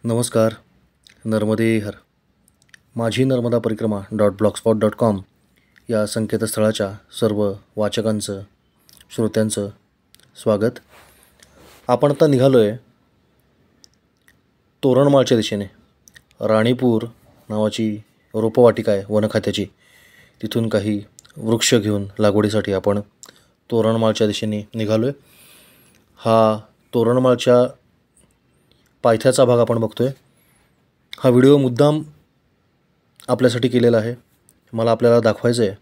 नमस्कार. नर्मदे हर. माझी नर्मदा परिक्रमा .blogspot.com या संकेतस्थळाच्या सर्व वाचकांचं श्रोत्यांचं स्वागत. आपण आता निघालो आहे तोरणमाळच्या दिशेने. राणीपूर नावाची रोपवाटिका आहे वन खात्याची, तिथून काही वृक्ष घेऊन लागवडीसाठी आपण तोरणमाळच्या दिशेने निघालो आहे. हा तोरणमाळच्या पायथ्याचा भाग आपण बघतो आहे. हा व्हिडिओ मुद्दाम आपल्यासाठी केलेला आहे. मला आपल्याला दाखवायचं आहे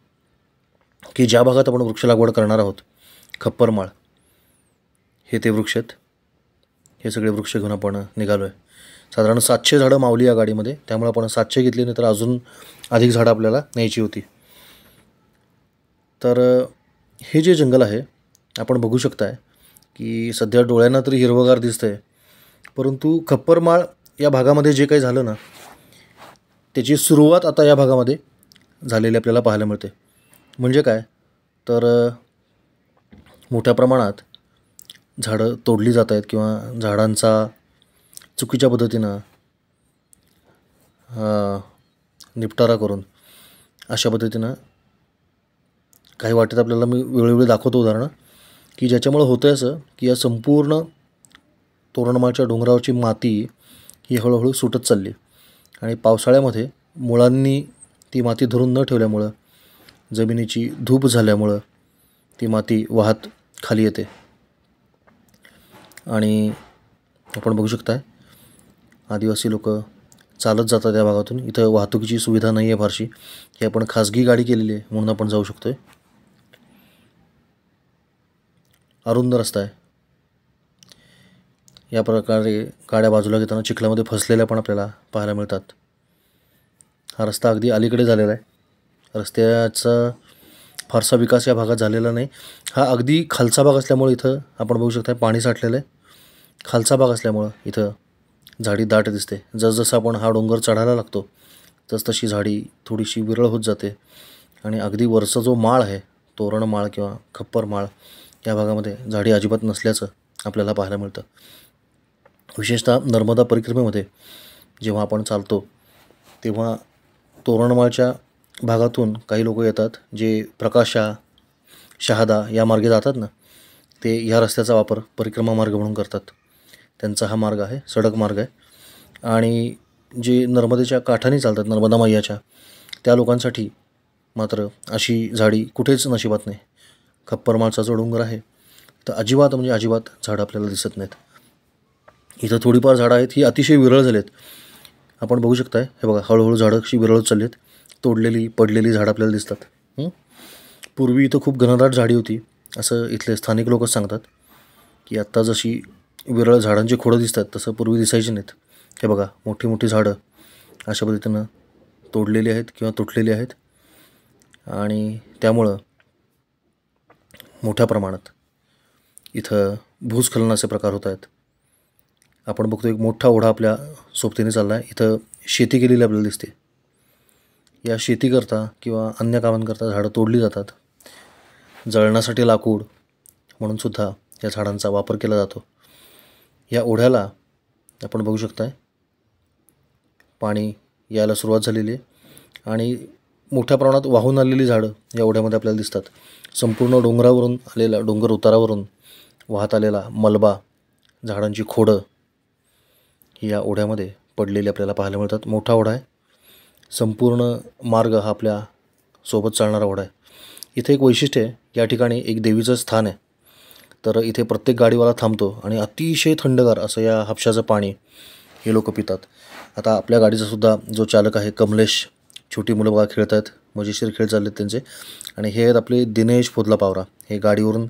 की ज्या भागात आपण वृक्ष लागवड करणार आहोत, खप्परमाळ, हे ते वृक्ष आहेत. हे सगळे वृक्ष घेऊन आपण निघालो आहे. साधारण 700 झाडं मावली या गाडीमध्ये, त्यामुळे आपण 700 घेतली, नाही तर अजून अधिक झाडं आपल्याला न्यायची होती. तर हे जे जंगल आहे आपण बघू शकताय की सध्या डोळ्यांना तरी हिरवगार दिसतं आहे, परंतु खप्परमाळ या भागामध्ये जे काही झालं ना, त्याची सुरुवात आता या भागामध्ये झालेली आपल्याला पाहायला मिळते. म्हणजे काय तर मोठ्या प्रमाणात झाडं तोडली जात आहेत किंवा झाडांचा चुकीच्या पद्धतीनं निपटारा करून अशा पद्धतीनं काही वाटेत आपल्याला मी वेळोवेळी दाखवतो उदाहरणं, की ज्याच्यामुळं होतं असं की या संपूर्ण तोरणमाळच्या डोंगरावरची माती ही हळूहळू सुटत चालली आणि पावसाळ्यामध्ये मुळांनी ती माती धरून न ठेवल्यामुळं, जमिनीची धूप झाल्यामुळं ती माती वाहत खाली येते. आणि आपण बघू शकताय आदिवासी लोक चालत जातात या भागातून. इथं वाहतुकीची सुविधा नाही आहे फारशी. ही आपण खाजगी गाडी केलेली आहे म्हणून आपण जाऊ शकतो आहे. अरुंद रस्ता आहे. या प्रकारे गाड्या बाजूला घेताना चिखलामध्ये फसलेल्या पण आपल्याला पाहायला मिळतात. हा रस्ता अगदी अलीकडे झालेला आहे. रस्त्याचा फारसा विकास या भागात झालेला नाही. हा अगदी खालचा भाग असल्यामुळे इथं आपण बघू शकता पाणी साठलेलं आहे. खालचा भाग असल्यामुळं इथं झाडी दाट दिसते. जसजसं आपण हा डोंगर चढायला लागतो तसतशी झाडी थोडीशी विरळ होत जाते आणि अगदी वरचा जो माळ आहे, तोरणमाळ किंवा खप्परमाळ, या भागामध्ये झाडी अजिबात नसल्याचं आपल्याला पाहायला मिळतं. विशेषतः नर्मदा परिक्रमेमध्ये जेव्हा आपण चालतो तेव्हा तोरणमाळच्या भागातून काही लोक येतात जे प्रकाशा, शहादा या मार्गे जातात ना, ते ह्या रस्त्याचा वापर परिक्रमा मार्ग म्हणून करतात. त्यांचा हा मार्ग आहे, सडक मार्ग आहे. आणि जे नर्मदेच्या काठाने चालतात, नर्मदा मैयाच्या, त्या लोकांसाठी मात्र अशी झाडी कुठेच नशिबात नाही. खप्परमाळचा जो डोंगर आहे तर अजिबात म्हणजे अजिबात झाडं आपल्याला दिसत नाहीत. इथं थोडीफार झाडं आहेत, ही अतिशय विरळ झालेत. आपण बघू शकताय, हे बघा, हळूहळू झाडं कशी विरळत चालली आहेत. तोडलेली पडलेली झाडं आपल्याला दिसतात. पूर्वी इथं खूप घनदाट झाडी होती असं इथले स्थानिक लोकच सांगतात, की आत्ता जशी विरळ झाडांची खोडं दिसतात तसं पूर्वी दिसायची नाहीत. हे बघा, मोठी मोठी झाडं अशा पद्धतीनं तोडलेली आहेत किंवा तुटलेली आहेत आणि त्यामुळं मोठ्या प्रमाणात इथं भूस्खलनाचे प्रकार होत आहेत. आपण बघतो एक मोठा ओढा आपल्या सोबतीने चालला आहे. इथं शेती केलेली आपल्याला दिसते. या शेतीकरता किंवा अन्य कामांकरता झाडं तोडली जातात. जळणासाठी लाकूड म्हणूनसुद्धा या झाडांचा वापर केला जातो. या ओढ्याला आपण बघू शकताय पाणी यायला सुरुवात झालेली आहे आणि मोठ्या प्रमाणात वाहून आलेली झाडं या ओढ्यामध्ये आपल्याला दिसतात. संपूर्ण डोंगरावरून आलेला, डोंगर उतारावरून वाहत आलेला मलबा, झाडांची खोडं ही या ओढ्यामध्ये पडलेली आपल्याला पाहायला मिळतात. मोठा ओढा आहे. संपूर्ण मार्ग हा आपल्या सोबत चालणारा ओढा आहे. इथे एक वैशिष्ट्य आहे, या ठिकाणी एक देवीचं स्थान आहे. तर इथे प्रत्येक गाडीवाला थांबतो आणि अतिशय थंडगार असं या हापशाचं पाणी हे लोक पितात. आता आपल्या गाडीचा सुद्धा जो चालक आहे कमलेश, छोटी मुलं बघा खेळत आहेत, मजेशीर खेळ चालले आहेत त्यांचे. आणि हे आहेत आपले दिनेश फोदला पावरा. हे गाडीवरून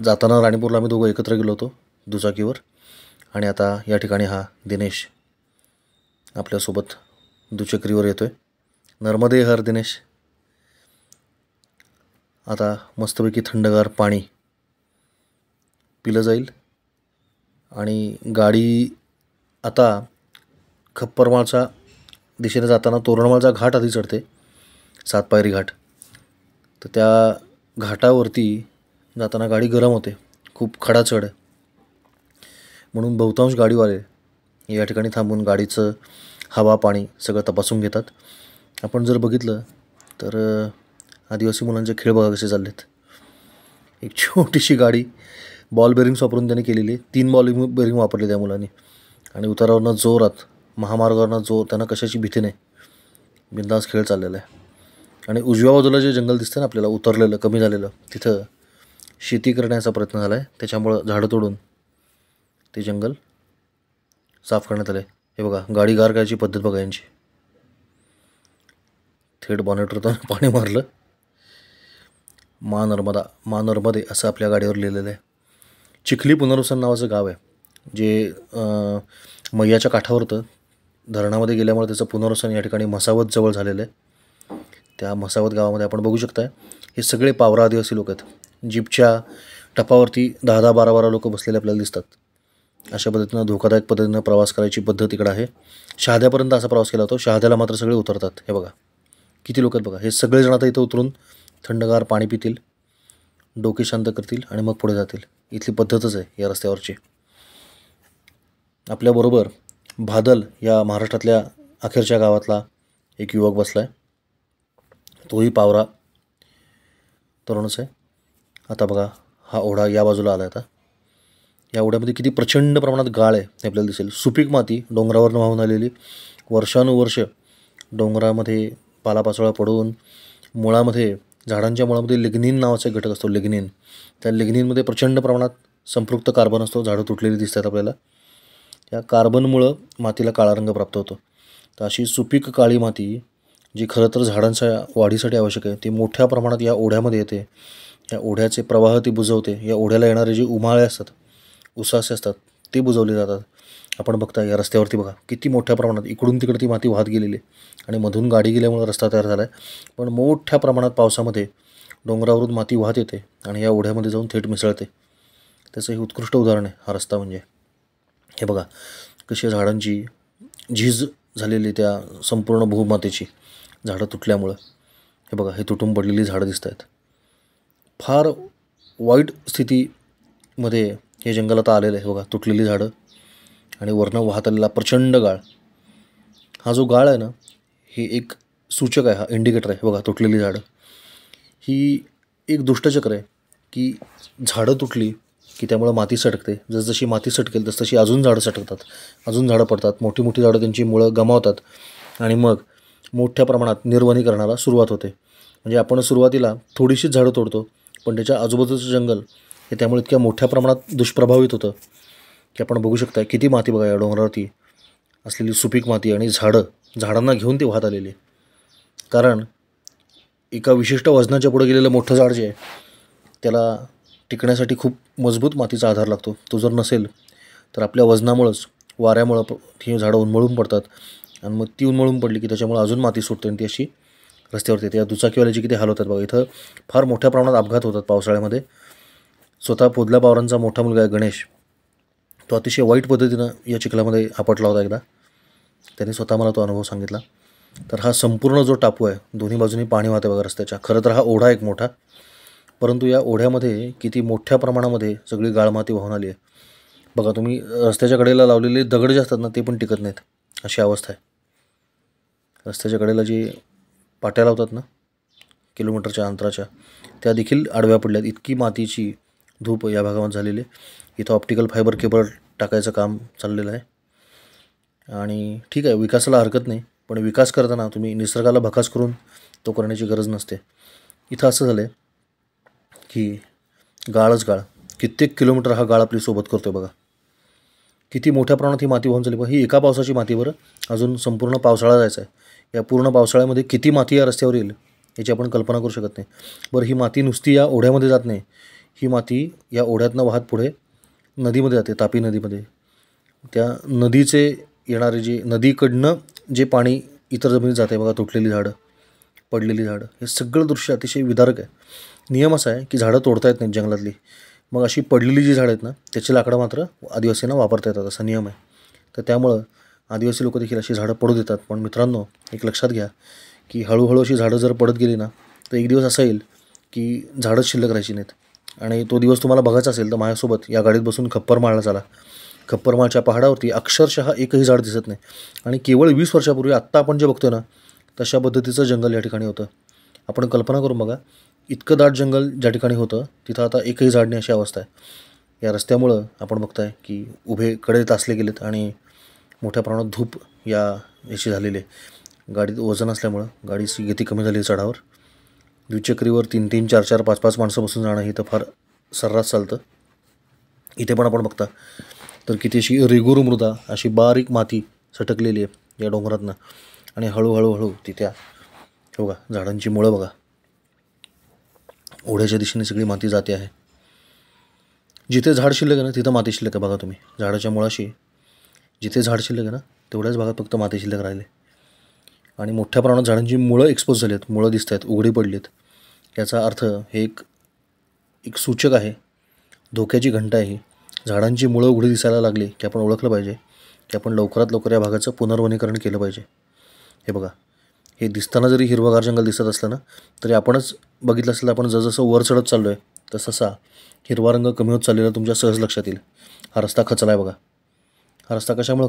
जाताना राणीपूरला आम्ही दोघं एकत्र गेलो होतो दुचाकीवर, आणि आता या ठिकाणी हा दिनेश आपल्यासोबत दुचक्रीवर येतो आहे. नर्मदे हर दिनेश. आता मस्तपैकी थंडगार पाणी पिलं जाईल आणि गाडी आता खप्परमाळच्या दिशेने जाताना तोरणमाळचा घाट आधी चढते, 7 पायरी घाट. तर त्या घाटावरती जाताना गाडी गरम होते, खूप खडा चढ आहे. म्हणून बहुतांश गाडीवाले या ठिकाणी थांबून गाडीचं हवा पाणी सगळं तपासून घेतात. आपण जर बघितलं तर आदिवासी मुलांचे खेळ बघा कसे चाललेत. एक छोटीशी गाडी बॉल बेरिंग्स वापरून त्याने केलेली, 3 बॉल बेरिंग वापरले त्या मुलांनी आणि उतारावरनं जोरात महामार्गावरनं जोर, त्यांना कशाची भीती नाही, बिंदास खेळ चाललेला आहे. आणि उजव्या बाजूला जे जंगल दिसतं ना आपल्याला उतरलेलं कमी झालेलं, तिथं शेती करण्याचा प्रयत्न झाला आहे. त्याच्यामुळं झाडं तोडून ते जंगल साफ करण्यात आलं आहे. हे बघा गाडी गार करायची पद्धत बघा यांची. थेट बॉनेटवर पाणी मारलं. मा नर्मदे असं आपल्या गाडीवर लिहिलेलं आहे. चिखली पुनर्वसन नावाचं गाव आहे जे मैयाच्या काठावर होतं. धरणामध्ये गेल्यामुळे त्याचं पुनर्वसन या ठिकाणी म्हसावत जवळ झालेलं आहे. त्या म्हसावत गावामध्ये आपण बघू शकताय हे सगळे पावरा आदिवासी लोक आहेत. जीपच्या टपावरती 10-12 लोक बसलेले आपल्याला दिसतात. अशा पद्धतीनं धोकादायक पद्धतीनं प्रवास करायची पद्धत इकडं आहे. शहाद्यापर्यंत असा प्रवास केला होता. शहाद्याला मात्र सगळे उतरतात. हे बघा किती लोक आहेत बघा. हे सगळेजण आता इथं उतरून थंडगार पाणी पितील, डोके शांत करतील आणि मग पुढे जातील. इथली पद्धतच आहे या रस्त्यावरची. आपल्याबरोबर भादल या महाराष्ट्रातल्या अखेरच्या गावातला एक युवक बसला आहे. तोही पावरा तरुणच आहे. आता बघा हा ओढा या बाजूला आला आहे. आता या ओढ्यामध्ये किती प्रचंड प्रमाणात गाळ आहे हे आपल्याला दिसेल. सुपीक माती डोंगरावरनं वाहून आलेली, वर्षानुवर्ष डोंगरामध्ये पालापाचोळा पडून मुळामध्ये, झाडांच्या मुळामध्ये लिग्निन नावाचा एक घटक असतो, लिग्निन. त्या लिग्निनमध्ये प्रचंड प्रमाणात संपृक्त कार्बन असतो. झाडं तुटलेली दिसतात आपल्याला. या कार्बनमुळं मातीला काळा रंग प्राप्त होतो. तर अशी सुपीक काळी माती जी खरं तर झाडांच्या वाढीसाठी आवश्यक आहे, ती मोठ्या प्रमाणात या ओढ्यामध्ये येते. या ओढ्याचे प्रवाह ती बुजवते. या ओढ्याला येणारे जे उमाळे असतात, उसासे असतात, ते बुजवले जातात. आपण बघता या रस्त्यावरती बघा किती मोठ्या प्रमाणात इकडून तिकडे ती माती वाहत गेलेली आहे आणि मधून गाडी गेल्यामुळे रस्ता तयार झाला आहे. पण मोठ्या प्रमाणात पावसामध्ये डोंगरावरून माती वाहत येते आणि या ओढ्यामध्ये जाऊन थेट मिसळते. त्याचं हे उत्कृष्ट उदाहरण आहे हा रस्ता म्हणजे. हे बघा कशी झाडांची झीज झालेली त्या संपूर्ण भूमातेची, झाडं तुटल्यामुळं. हे बघा हे तुटून पडलेली झाडं दिसत आहेत. फार वाईट स्थितीमध्ये हे जंगल आता आलेलं आहे. बघा तुटलेली झाडं आणि वरनं वाहत आलेला प्रचंड गाळ. हा जो गाळ आहे ना, हे एक सूचक आहे, हा इंडिकेटर आहे. बघा तुटलेली झाडं ही एक दुष्टचक्र आहे की झाडं तुटली की त्यामुळं माती सटकते. जसजशी माती सटकेल तसतशी अजून झाडं सटकतात, अजून झाडं पडतात. मोठी मोठी झाडं त्यांची मुळं गमावतात आणि मग मोठ्या प्रमाणात निर्वनीकरणाला सुरुवात होते. म्हणजे आपण सुरुवातीला थोडीशीच झाडं तोडतो, पण त्याच्या आजूबाजूचं जंगल हे त्यामुळे इतक्या मोठ्या प्रमाणात दुष्प्रभावित होतं की आपण बघू शकता किती माती बघा या डोंगरावरती असलेली सुपीक माती आणि झाडांना घेऊन ती वाहत आलेली. कारण एका विशिष्ट वजनाच्या पुढे गेलेलं मोठं झाड जे आहे त्याला टिकण्यासाठी खूप मजबूत मातीचा आधार लागतो. तो जर नसेल तर आपल्या वजनामुळंच, वाऱ्यामुळं ही झाडं उन्मळून पडतात आणि मग ती उन्मळून पडली की त्याच्यामुळे अजून माती सुटते आणि ती अशी रस्त्यावरती येते. या दुचाकीवाल्याची किती हाल होतात बघा. इथं फार मोठ्या प्रमाणात अपघात होतात पावसाळ्यामध्ये. स्वतः पोदल्या पावरांचा मोठा मुलगा आहे गणेश, तो अतिशय वाईट पद्धतीनं या चिखलामध्ये आपटला होता एकदा. त्याने स्वतः मला तो अनुभव सांगितला. तर हा संपूर्ण जो टापू आहे, दोन्ही बाजूनी पाणी वाहते बघा रस्त्याच्या. खरं तर हा ओढा एक मोठा, परंतु या ओढ्यामध्ये किती मोठ्या प्रमाणामध्ये सगळी गाळमाती वाहून आली आहे बघा. तुम्ही रस्त्याच्या कडेला लावलेले दगड जे असतात ना, ते पण टिकत नाहीत, अशी अवस्था आहे. रस्त्याच्या कडेला जी पाट्या लावतात ना किलोमीटरच्या अंतराच्या, त्या देखील आडव्या पडल्यात. इतकी मातीची धूप या भागामध्ये झालेली आहे. इथं ऑप्टिकल फायबर केबल टाकायचं काम चाललेलं आहे. आणि ठीक आहे, विकासाला हरकत नाही, पण विकास करताना तुम्ही निसर्गाला भकास करून तो करण्याची गरज नसते. इथं असं झालं आहे की गाळच गाळ, कित्येक किलोमीटर हा गाळ आपली सोबत करतो बघा. किती मोठ्या प्रमाणात ही माती वाहून चालली. ही एका पावसाची माती बरं, अजून संपूर्ण पावसाळा जायचा आहे. या पूर्ण पावसाळ्यामध्ये किती माती या रस्त्यावर येईल याची आपण कल्पना करू शकत नाही. बरं ही माती नुसती या ओढ्यामध्ये जात नाही, ही माती या ओढ्यातनं वाहत पुढे नदीमध्ये जाते, तापी नदीमध्ये. त्या नदीचे येणारे जे नदीकडनं जे पाणी इतर जमिनीत जाते बघा, तुटलेली झाडं, पडलेली झाडं, हे सगळं दृश्य अतिशय विदारक आहे. नियम असा आहे की झाडं तोडता येत नाहीत जंगलातली. मग अशी पडलेली जी झाडं आहेत ना, त्याची लाकडं मात्र आदिवासींना वापरता येतात, असा नियम आहे. तर त्यामुळं आदिवासी लोक देखील अशी झाडं पडू देतात. पण मित्रांनो, एक लक्षात घ्या की हळूहळू अशी झाडं जर पडत गेली ना, तर एक दिवस असा येईल की झाडंच शिल्लक राहायची नाहीत. आणि तो दिवस तुम्हाला बघायचा असेल तर माझ्यासोबत या गाडीत बसून खप्पर माळला चला. खप्परमाळच्या पहाडावरती अक्षरशः एकही झाड दिसत नाही. आणि केवळ 20 वर्षापूर्वी आत्ता आपण जे बघतोय ना, तशा पद्धतीचं जंगल या ठिकाणी होतं. आपण कल्पना करून बघा, इतकं दाट जंगल ज्या ठिकाणी होतं तिथं आता एकही झाड नाही अशी अवस्था आहे. या रस्त्यामुळं आपण बघताय की उभे कडे तासले गेलेत आणि मोठ्या प्रमाणात धूप याची झालेली आहे. गाडीत वजन असल्यामुळं गाडीची गती कमी झाली चढावर. द्विचक्रीवर 3-3, 4-4, 5-5 माणसं बसून जाणं हे तर फार सर्रास चालतं. इथे पण आपण बघता तर किती अशी रेगूर मृदा, अशी बारीक माती सटकलेली आहे या डोंगरातनं. आणि हळूहळू तिथे हे बघा झाडांची मुळं बघा, ओढ्याच्या दिशेने सगळी माती जाते आहे. जिथे झाड शिल्लक आहे ना तिथं माती शिल्लक आहे बघा तुम्ही. झाडाच्या मुळाशी जिथे झाड शिल्लक आहे ना तेवढ्याच भागात फक्त माती शिल्लक राहिले. आणि मोठ्या प्रमाणात झाडांची मुळं एक्सपोज झाली आहेत, मुळं दिसत आहेत, उघडी पडली आहेत. याचा अर्थ हे एक सूचक आहे, धोक्याची घंटा आहे. झाडांची मुळं उघडी दिसायला लागली की आपण ओळखलं पाहिजे की आपण लवकरात लवकर या भागाचं पुनर्वनीकरण केलं पाहिजे. हे बघा, हे दिसताना जरी हिरवगार जंगल दिसत असलं ना तरी आपणच बघितलं असेल, आपण जसं वर चढत चाललो आहे तसा हिरवा रंग कमी होत चाललेला तुमच्या सहज लक्षात येईल. हा रस्ता खचला आहे बघा. हा रस्ता कशामुळे